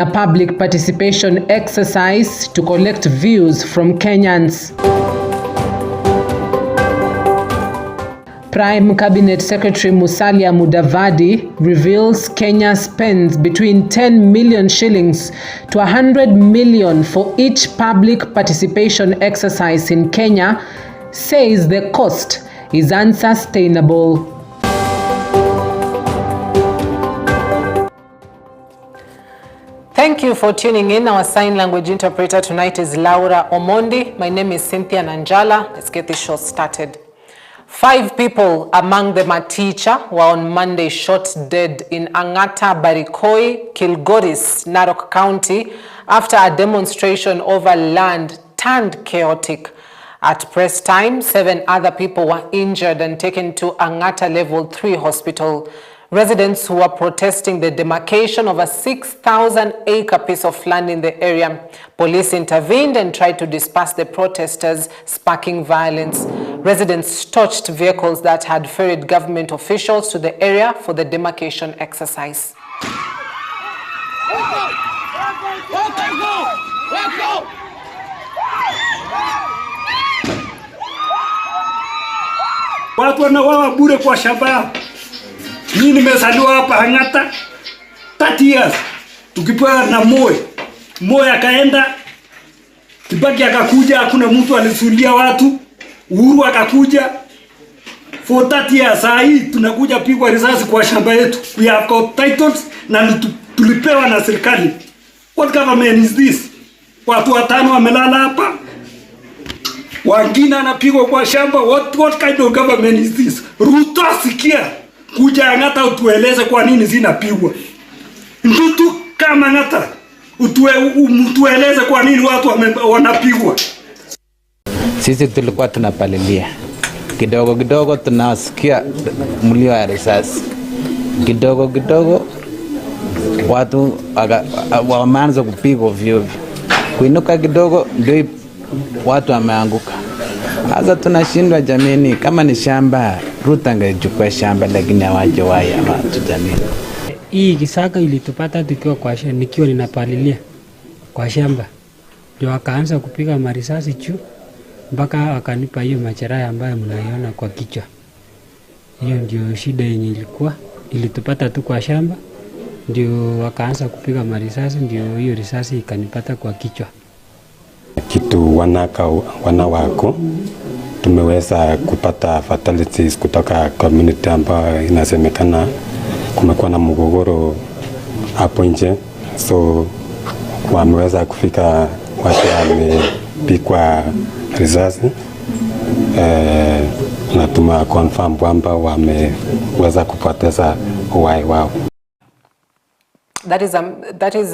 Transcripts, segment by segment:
A public participation exercise to collect views from Kenyans. Prime Cabinet Secretary Musalia Mudavadi reveals Kenya spends between 10 million shillings to 100 million for each public participation exercise in Kenya, says the cost is unsustainable. Thank you for tuning in. Our sign language interpreter tonight is Laura Omondi. My name is Cynthia Nanjala. Let's get this show started. 5 people among them a teacher were on Monday shot dead in Angata Barikoi, Kilgoris, Narok County after a demonstration over land turned chaotic. At press time, 7 other people were injured and taken to Angata Level 3 hospital. Residents who were protesting the demarcation of a 6,000-acre piece of land in the area. Police intervened and tried to disperse the protesters, sparking violence. Residents torched vehicles that had ferried government officials to the area for the demarcation exercise. Watu wanawawa bure kwa shamba. Mimi nimezaliwa hapa Angata 30 years. Tukipewa na Moi akaenda, Kibaki akakuja, hakuna mtu alisulia watu. Uhuru akakuja. For 30 years hii tunakuja pigwa risasi kwa shamba yetu. We have got titles na tulipewa na serikali. What government is this? Watu 5 wamelala hapa. Wengine anapigwa kwa shamba. What kind of government is this? Ruto sikia. Kuja Angata utueleze kwa nini zinapigwa. Mtu kama Angata utueleze kwa nini watu wanapigwa. Sisi tulikuwa tunapalilia. Kidogo kidogo tunasikia mlio wa risasi. Kidogo kidogo watu wameanza kupigwa ovyo. Kuinuka kidogo ndio watu wameanguka. Sasa tunashindwa jamini, kama ni shamba Ruto angechukua shamba lakini hawajawahi watu jamini. Hii kisaka ilitupata tukiwa kwa shamba, nikiwa ninapalilia kwa shamba. Ndio akaanza kupiga marisasi juu mpaka wakanipa hiyo majeraha ambayo mnaiona kwa kichwa. Hiyo ndio shida yenye ilitupata tu kwa shamba. Ndio wakaanza kupiga marisasi, ndio hiyo risasi ikanipata kwa kichwa. Kitu wanawako tumeweza kupata fatalities kutoka community ambayo inasemekana kumekuwa na mgogoro hapo nje, so wameweza kufika watu wamepigwa risasi na tuma confirm kwamba wameweza kupoteza uhai wao. That is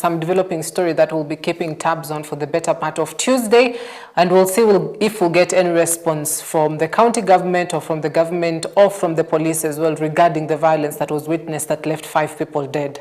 some developing story that we'll be keeping tabs on for the better part of Tuesday, and we'll see if we'll get any response from the county government or from the government or from the police as well regarding the violence that was witnessed that left 5 people dead.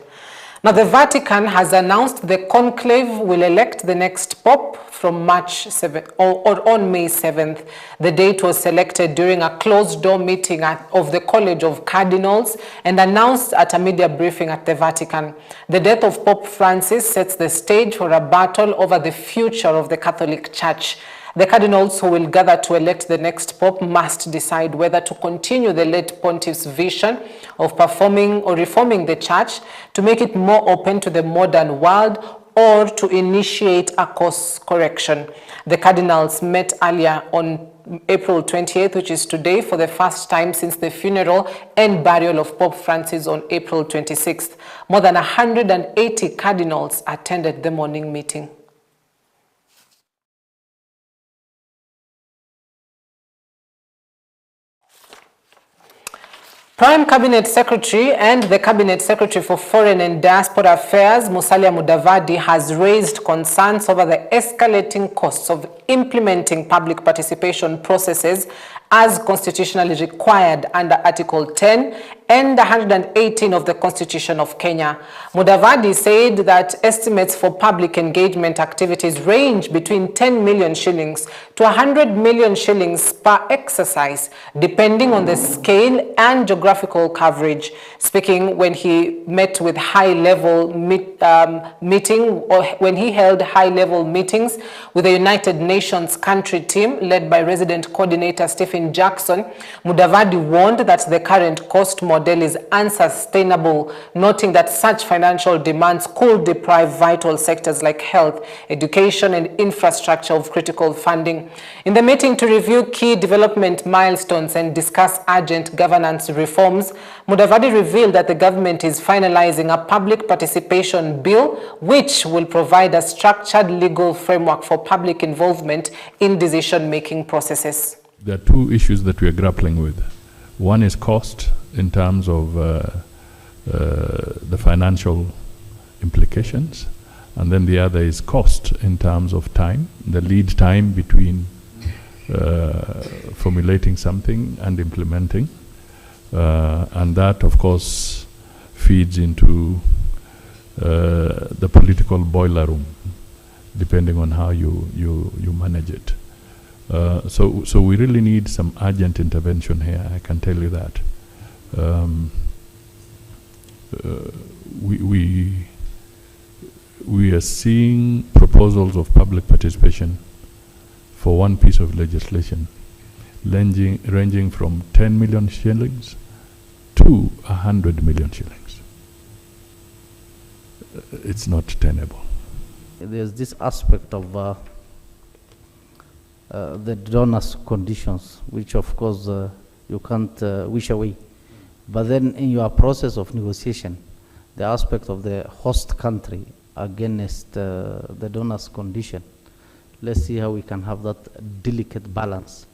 Now, the Vatican has announced the conclave will elect the next pope from March 7th or on May 7th. The date was selected during a closed-door meeting of the College of Cardinals and announced at a media briefing at the Vatican. The death of Pope Francis sets the stage for a battle over the future of the Catholic Church. The cardinals who will gather to elect the next pope must decide whether to continue the late pontiff's vision of reforming the church to make it more open to the modern world or to initiate a course correction. The cardinals met earlier on April 28th, which is today, for the first time since the funeral and burial of Pope Francis on April 26th. More than 180 cardinals attended the morning meeting. Prime Cabinet Secretary and the Cabinet Secretary for Foreign and Diaspora Affairs, Musalia Mudavadi, has raised concerns over the escalating costs of implementing public participation processes as constitutionally required under Article 10 and 118 of the Constitution of Kenya. Mudavadi said that estimates for public engagement activities range between 10 million shillings to 100 million shillings per exercise, depending on the scale and geographical coverage. Speaking when he met with high-level when he held high-level meetings with the United Nations country team led by resident coordinator Stephen Jackson, Mudavadi warned that the current cost model is unsustainable, noting that such financial demands could deprive vital sectors like health, education, and infrastructure of critical funding. In the meeting to review key development milestones and discuss urgent governance reforms, Mudavadi revealed that the government is finalizing a public participation bill which will provide a structured legal framework for public involvement in decision-making processes. There are two issues that we are grappling with. One is cost in terms of the financial implications, and then the other is cost in terms of time, the lead time between formulating something and implementing. And that, of course, feeds into the political boiler room, depending on how you manage it. So we really need some urgent intervention here, I can tell you that. We are seeing proposals of public participation for one piece of legislation ranging from 10 million shillings to 100 million shillings. It's not tenable. There's this aspect of the donors' conditions, which of course you can't wish away. But then in your process of negotiation, the aspect of the host country against the donors' condition, let's see how we can have that delicate balance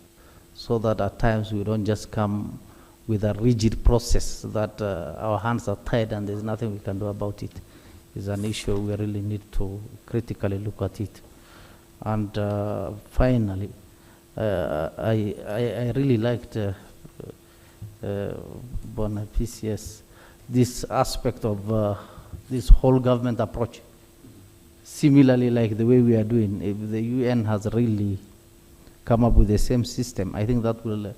so that at times we don't just come with a rigid process that our hands are tied and there's nothing we can do about it. It's an issue we really need to critically look at it. And finally, I really liked Bonaficius, this aspect of this whole government approach. Similarly, like the way we are doing, if the UN has really come up with the same system, I think that will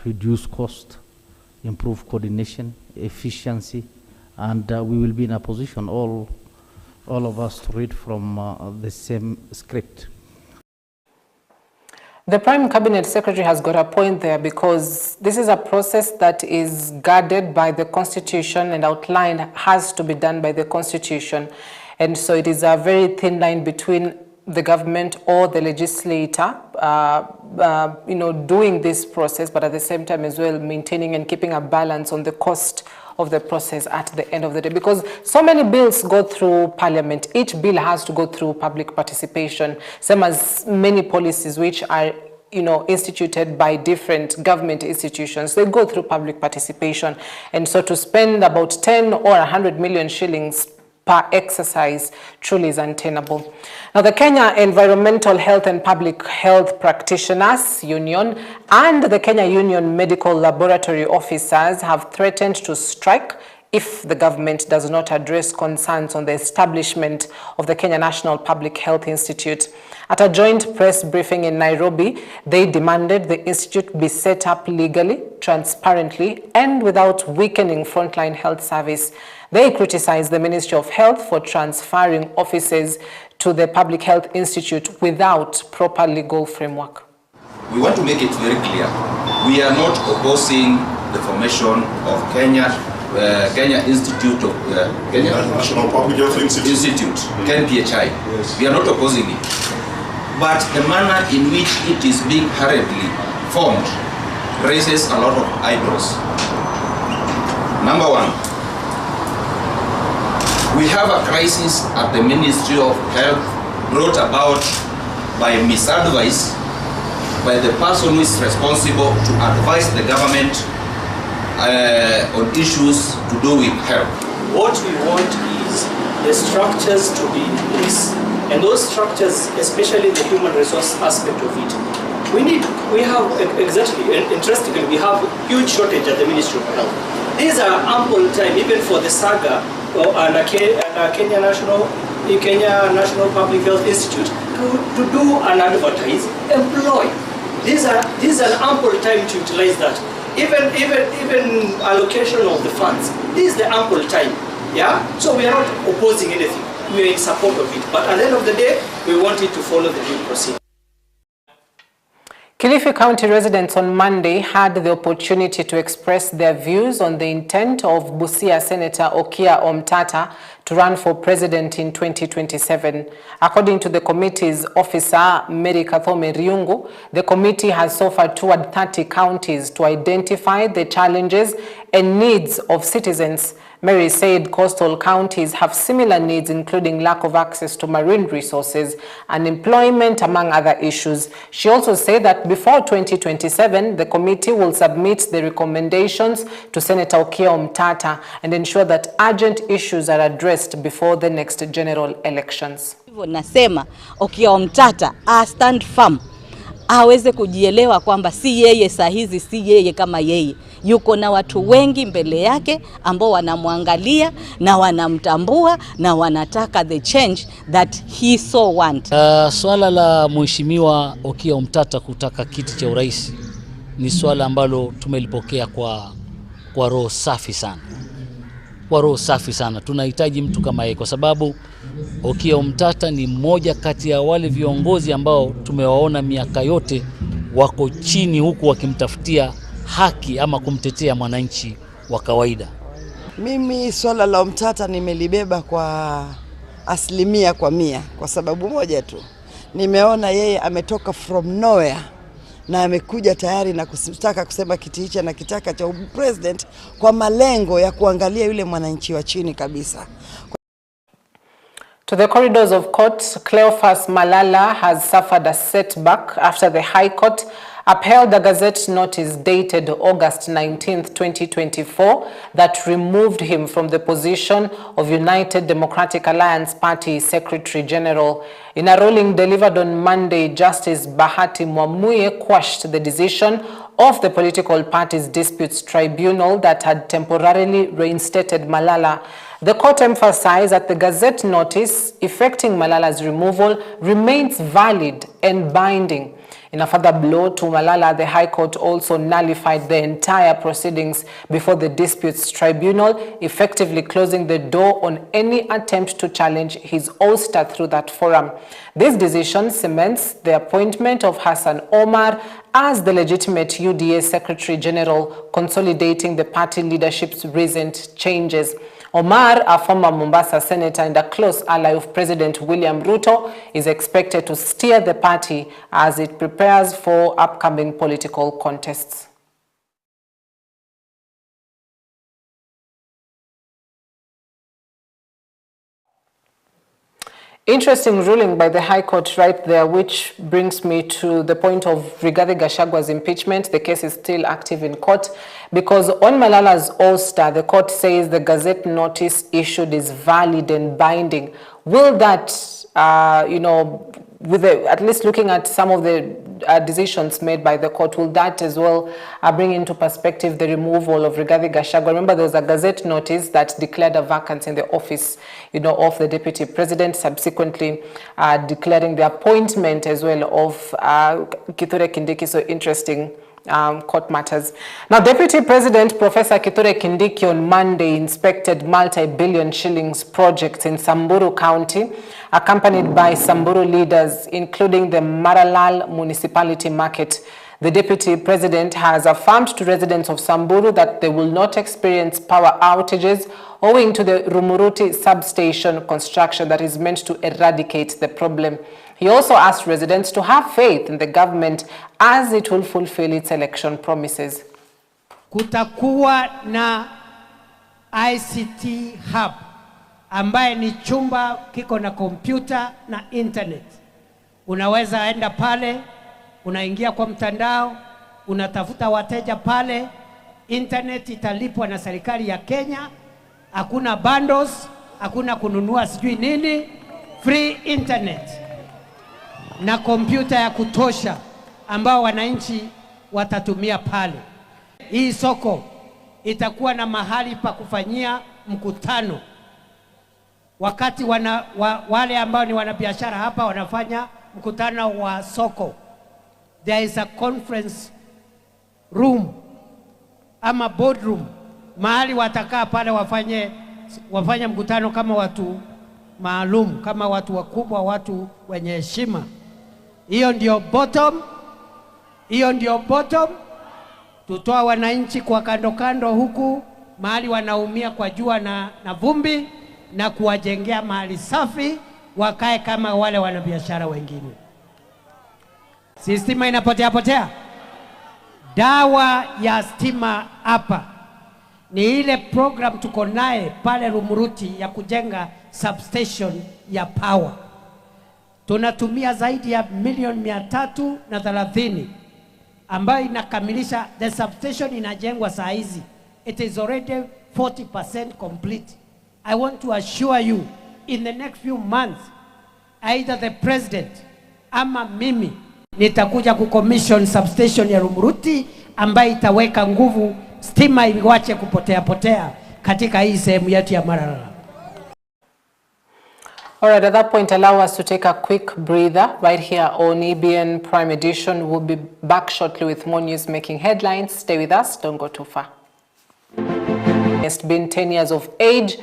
reduce cost, improve coordination, efficiency, and we will be in a position, all of us, to read from the same script. The Prime Cabinet Secretary has got a point there, because this is a process that is guarded by the Constitution and outlined has to be done by the Constitution. And so it is a very thin line between the government or the legislator, doing this process, but at the same time as well maintaining and keeping a balance on the cost of the process at the end of the day, because so many bills go through Parliament. Each bill has to go through public participation, same as many policies which are instituted by different government institutions. They go through public participation. And so to spend about 10 or 100 million shillings per exercise truly is untenable. Now, the Kenya Environmental Health and Public Health Practitioners Union and the Kenya Union Medical Laboratory Officers have threatened to strike if the government does not address concerns on the establishment of the Kenya National Public Health Institute. At a joint press briefing in Nairobi, they demanded the institute be set up legally, transparently, and without weakening frontline health service. They criticized the Ministry of Health for transferring offices to the Public Health Institute without proper legal framework. We want to make it very clear. We are not opposing the formation of Kenya Institute of Kenya National Public Health Institute, KNPHI. Yes. We are not opposing it. But the manner in which it is being hurriedly formed raises a lot of eyebrows. Number one, we have a crisis at the Ministry of Health brought about by misadvice by the person who is responsible to advise the government on issues to do with health. What we want is the structures to be in place, and those structures, especially the human resource aspect of it, we have, exactly, and interestingly, we have huge shortage at the Ministry of Health. These are ample time, even for the SAGA and Kenya National Public Health Institute to do and advertise, employ. These are ample time to utilize that. Even allocation of the funds. This is the ample time. Yeah. So we are not opposing anything. We are in support of it. But at the end of the day, we want it to follow the due procedure. Kilifi County residents on Monday had the opportunity to express their views on the intent of Busia Senator Okiya Omtata to run for president in 2027. According to the committee's officer, Mary Kathome Riungu, the committee has so far toured 30 counties to identify the challenges and needs of citizens. Mary said coastal counties have similar needs, including lack of access to marine resources and employment, among other issues. She also said that before 2027, the committee will submit the recommendations to Senator Okiya Omtata and ensure that urgent issues are addressed before the next general elections. Nasema Okiya Omtata stand firm, aweze kujielewa kwamba si yeye sahizi, si yeye kama yeye. Yuko na watu wengi mbele yake ambao wanamwangalia na wanamtambua na wanataka the change that he so want. Swala la Mheshimiwa Okiya Omtata kutaka kiti cha urais ni swala ambalo tumelipokea kwa roho safi sana. Kwa roho safi sana. Tunahitaji mtu kama yeye kwa sababu Okiya Omtata ni mmoja kati ya wale viongozi ambao tumewaona miaka yote wako chini huku wakimtafutia haki ama kumtetea mwananchi wa kawaida. Mimi swala la Omtata nimelibeba kwa 100% kwa sababu moja tu. Nimeona yeye ametoka from nowhere na amekuja tayari na kutaka kusema kiti hicho na kitaka cha president kwa malengo ya kuangalia yule mwananchi wa chini kabisa. To the corridors of court, Cleophas Malala has suffered a setback after the High Court upheld the Gazette notice dated August 19th, 2024 that removed him from the position of United Democratic Alliance Party Secretary General. In a ruling delivered on Monday, Justice Bahati Mwamuye quashed the decision of the political party's disputes tribunal that had temporarily reinstated Malala. The court emphasized that the Gazette notice effecting Malala's removal remains valid and binding. In a further blow to Malala, the High Court also nullified the entire proceedings before the disputes tribunal, effectively closing the door on any attempt to challenge his ouster through that forum. This decision cements the appointment of Hassan Omar as the legitimate UDA Secretary General, consolidating the party leadership's recent changes. Omar, a former Mombasa senator and a close ally of President William Ruto, is expected to steer the party as it prepares for upcoming political contests. Interesting ruling by the High Court right there, which brings me to the point of Rigathi Gachagwa's impeachment. The case is still active in court because on Malala's ouster, the court says the Gazette notice issued is valid and binding. Will that, with at least looking at some of the decisions made by the court, will that as well bring into perspective the removal of Rigathi Gachagua? Remember, there was a Gazette notice that declared a vacancy in the office, of the Deputy President, subsequently declaring the appointment as well of Kithure Kindiki. So interesting court matters. Now, Deputy President Professor Kithure Kindiki on Monday inspected multi-billion shillings projects in Samburu County, accompanied by Samburu leaders, including the Maralal Municipality Market. The Deputy President has affirmed to residents of Samburu that they will not experience power outages owing to the Rumuruti substation construction that is meant to eradicate the problem. He also asked residents to have faith in the government as it will fulfill its election promises. Kutakuwa na ICT hub ambaye ni chumba kiko na kompyuta na internet. Unaweza enda pale, unaingia kwa mtandao, unatafuta wateja pale, internet italipwa na serikali ya Kenya, hakuna bundles, hakuna kununua sijui nini, free internet na kompyuta ya kutosha ambao wananchi watatumia pale. Hii soko itakuwa na mahali pa kufanyia mkutano. Wakati wale ambao ni wanabiashara hapa wanafanya mkutano wa soko, there is a conference room ama boardroom, mahali watakaa pale wafanye mkutano kama watu maalum, kama watu wakubwa, watu wenye heshima. Hiyo ndio bottom. Tutoa wananchi kwa kando kando huku mahali wanaumia kwa jua na vumbi, na kuwajengea mahali safi wakae kama wale wanabiashara wengine. Stima inapotea. Dawa ya stima hapa ni ile program tuko naye pale Rumuruti ya kujenga substation ya power. Tunatumia zaidi ya milioni 330 ambayo inakamilisha. The substation inajengwa saa hizi. It is already 40% complete. I want to assure you, in the next few months, either the president ama mimi nitakuja kucommission substation ya Rumuruti ambayo itaweka nguvu stima iwache kupotea katika hii sehemu yetu ya Maralal. All right, at that point, allow us to take a quick breather right here on EBN Prime Edition. We'll be back shortly with more news making headlines. Stay with us, don't go too far. Been 10 years of age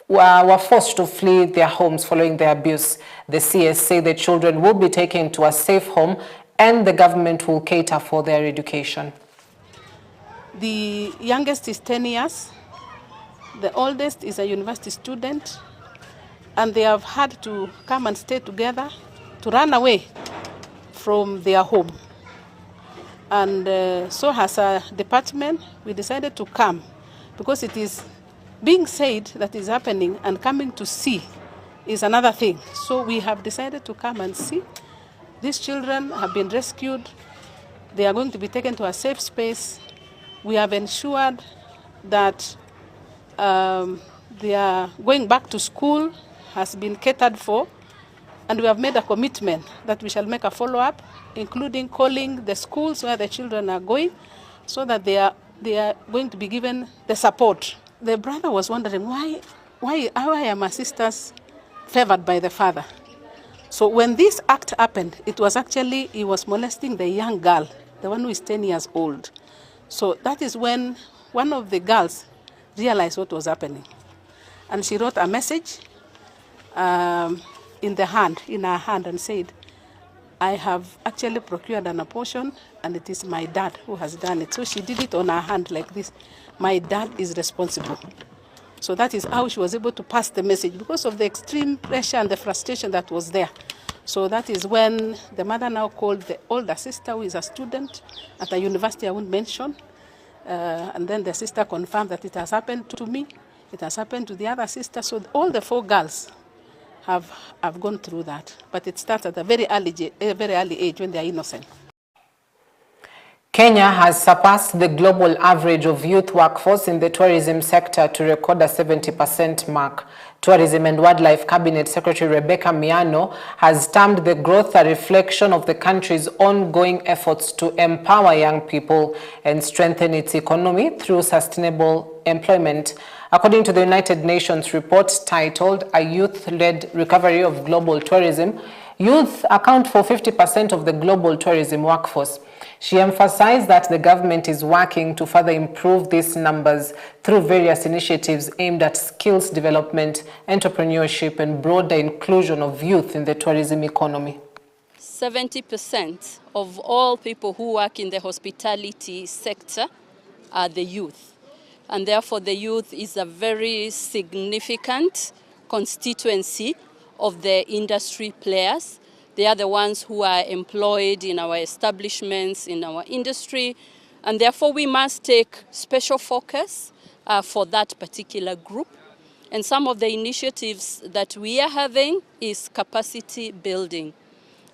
were forced to flee their homes following their abuse. The CS say the children will be taken to a safe home and the government will cater for their education. The youngest is 10 years. The oldest is a university student. And they have had to come and stay together to run away from their home. And so as a department, we decided to come because it is being said that is happening, and coming to see is another thing. So we have decided to come and see. These children have been rescued. They are going to be taken to a safe space. We have ensured that they are going back to school has been catered for, and we have made a commitment that we shall make a follow-up, including calling the schools where the children are going, so that they are going to be given the support. The brother was wondering why are my sisters favored by the father? So when this act happened, it was actually, he was molesting the young girl, the one who is 10 years old. So that is when one of the girls realized what was happening, and she wrote a message in her hand, and said, I have actually procured an abortion and it is my dad who has done it. So she did it on her hand like this. My dad is responsible. So that is how she was able to pass the message, because of the extreme pressure and the frustration that was there. So that is when the mother now called the older sister, who is a student at a university I won't mention. And then the sister confirmed that it has happened to me. It has happened to the other sister. So all the 4 girls have gone through that, but it starts at a very early age when they are innocent. Kenya has surpassed the global average of youth workforce in the tourism sector to record a 70% mark. Tourism and Wildlife Cabinet Secretary Rebecca Miano has termed the growth a reflection of the country's ongoing efforts to empower young people and strengthen its economy through sustainable employment. According to the United Nations report titled A Youth-Led Recovery of Global Tourism, youth account for 50% of the global tourism workforce. She emphasized that the government is working to further improve these numbers through various initiatives aimed at skills development, entrepreneurship, and broader inclusion of youth in the tourism economy. 70% of all people who work in the hospitality sector are the youth. And therefore the youth is a very significant constituency of the industry players. They are the ones who are employed in our establishments, in our industry, and therefore we must take special focus for that particular group. And some of the initiatives that we are having is capacity building.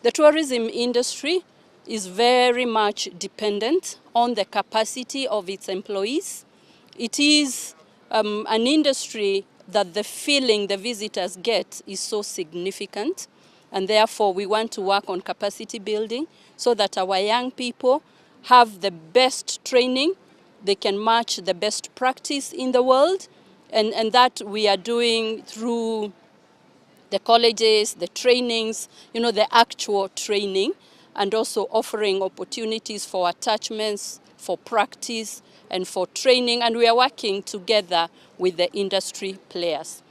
The tourism industry is very much dependent on the capacity of its employees. It is an industry that the feeling the visitors get is so significant, and therefore we want to work on capacity building so that our young people have the best training they can match the best practice in the world, and that we are doing through the colleges, the trainings, the actual training, and also offering opportunities for attachments, for practice, and for training, and we are working together with the industry players.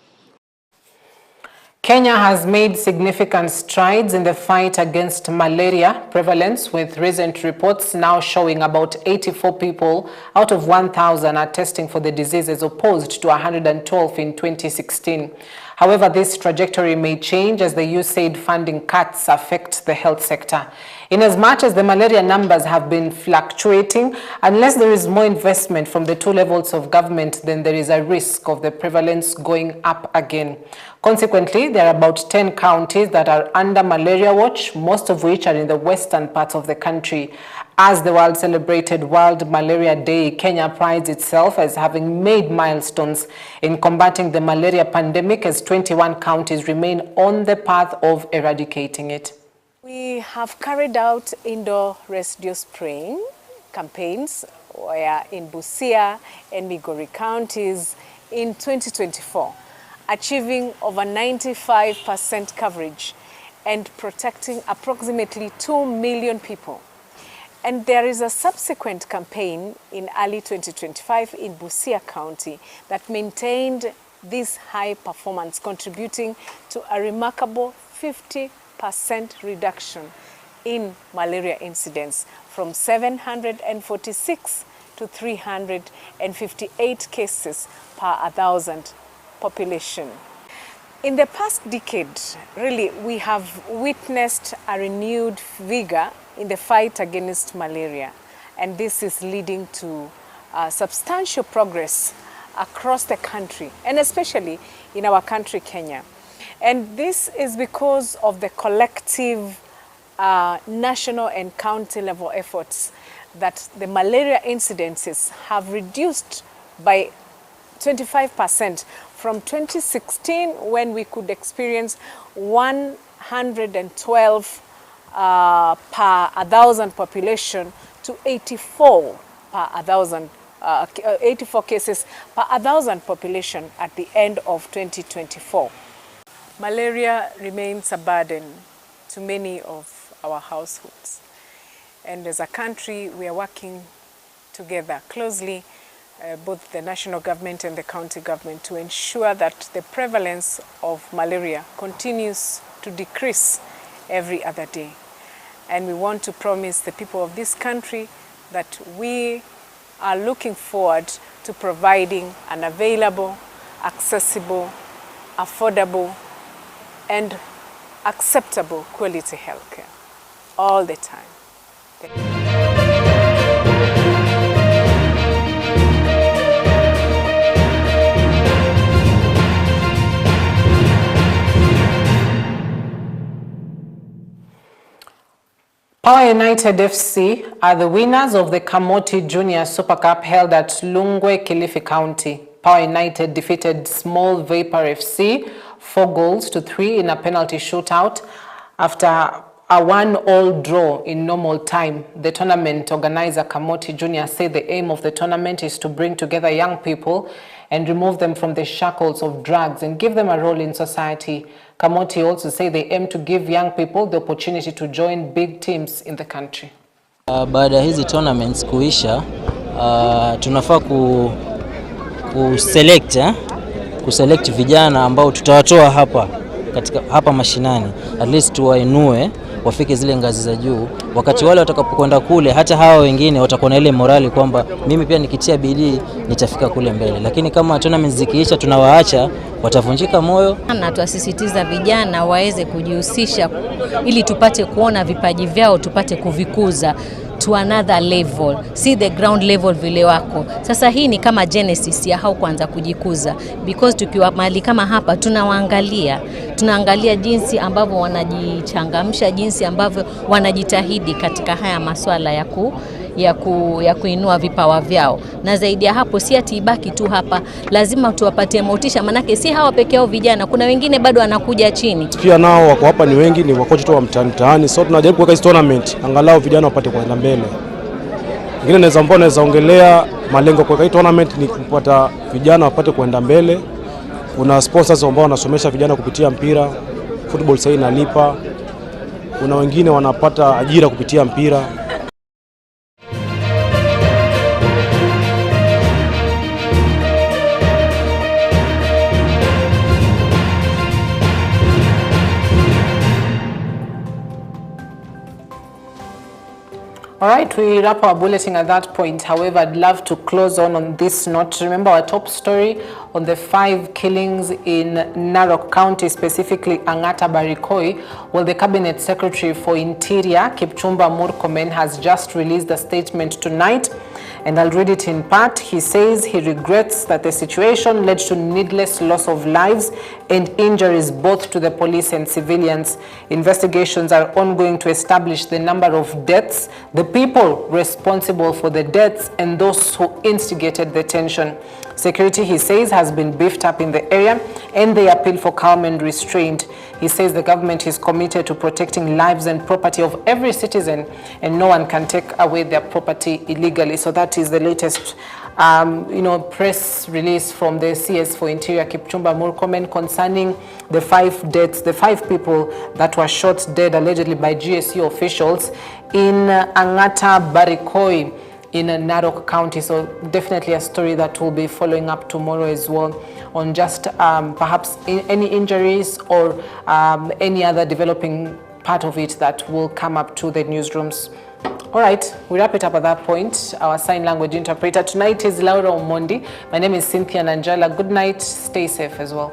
Kenya has made significant strides in the fight against malaria prevalence, with recent reports now showing about 84 people out of 1,000 are testing for the disease as opposed to 112 in 2016. However, this trajectory may change as the USAID funding cuts affect the health sector. Inasmuch as the malaria numbers have been fluctuating, unless there is more investment from the two levels of government, then there is a risk of the prevalence going up again. Consequently, there are about 10 counties that are under malaria watch, most of which are in the western parts of the country. As the world celebrated World Malaria Day, Kenya prides itself as having made milestones in combating the malaria pandemic, as 21 counties remain on the path of eradicating it. We have carried out indoor residue spraying campaigns in Busia and Migori counties in 2024, achieving over 95% coverage and protecting approximately 2 million people. And there is a subsequent campaign in early 2025 in Busia County that maintained this high performance, contributing to a remarkable 50% reduction in malaria incidence from 746 to 358 cases per 1,000 population. In the past decade, really, we have witnessed a renewed vigor in the fight against malaria, and this is leading to substantial progress across the country, and especially in our country, Kenya. And this is because of the collective national and county level efforts that the malaria incidences have reduced by 25% from 2016, when we could experience 112 per 1,000 population, to 84 per 1,000, 84 cases per 1,000 population at the end of 2024. Malaria remains a burden to many of our households, and as a country we are working together closely, both the national government and the county government, to ensure that the prevalence of malaria continues to decrease every other day. And we want to promise the people of this country that we are looking forward to providing an available, accessible, affordable, and acceptable quality healthcare all the time. Thank you. Power United FC are the winners of the Kamoti Junior Super Cup held at Lungwe, Kilifi County. Power United defeated Small Vapor FC 4-3 in a penalty shootout after a 1-all draw in normal time. The tournament organizer Kamoti Junior said the aim of the tournament is to bring together young people and remove them from the shackles of drugs and give them a role in society. Kamoti also say they aim to give young people the opportunity to join big teams in the country. Baada ya hizi tournaments kuisha, tunafaa kuselect vijana ambao tutawatoa hapa mashinani, at least tuwainue wafike zile ngazi za juu. Wakati wale watakapokwenda kule, hata hawa wengine watakuwa na ile morali kwamba mimi pia nikitia bidii nitafika kule mbele. Lakini kama tournaments zikiisha tunawaacha, watavunjika moyo. Na tuasisitiza vijana waweze kujihusisha ili tupate kuona vipaji vyao, tupate kuvikuza to another level, see the ground level vile wako. Sasa hii ni kama genesis ya hao kuanza kujikuza, because tukiwa mahali kama hapa tunaangalia jinsi ambavyo wanajichangamsha, jinsi ambavyo wanajitahidi katika haya masuala ya kuinua vipawa vyao. Na zaidi ya hapo, si ati ibaki tu hapa, lazima tuwapatie motisha, manake si hawa peke yao vijana, kuna wengine bado wanakuja chini. Pia nao wako hapa ni wengi, ni wakocha tu wa mtaani, so tunajaribu kuweka hizo tournament angalau vijana wapate kwenda mbele. Ingine naweza ongelea malengo kwa hii tournament ni kupata vijana wapate kuenda mbele. Kuna sponsors ambao wanasomesha vijana kupitia mpira, football sasa inalipa. Kuna wengine wanapata ajira kupitia mpira. All right, we wrap our bulletin at that point. However, I'd love to close on this note. Remember our top story on the 5 killings in Narok County, specifically Angata Barikoi. Well, the Cabinet Secretary for Interior, Kipchumba Murkomen, has just released a statement tonight, and I'll read it in part. He says he regrets that the situation led to needless loss of lives and injuries both to the police and civilians. Investigations are ongoing to establish the number of deaths, the people responsible for the deaths, and those who instigated the tension. Security, he says, has been beefed up in the area, and they appeal for calm and restraint. He says the government is committed to protecting lives and property of every citizen, and no one can take away their property illegally. So that is the latest press release from the CS for Interior, Kipchumba Murkomen, concerning the 5 deaths, the 5 people that were shot dead allegedly by GSU officials in Angata Barikoi in Narok County. So definitely a story that we'll be following up tomorrow as well, on just perhaps any injuries or any other developing part of it that will come up to the newsrooms. All right, we wrap it up at that point. Our sign language interpreter tonight is Laura Omondi. My name is Cynthia Nanjala. Good night. Stay safe as well.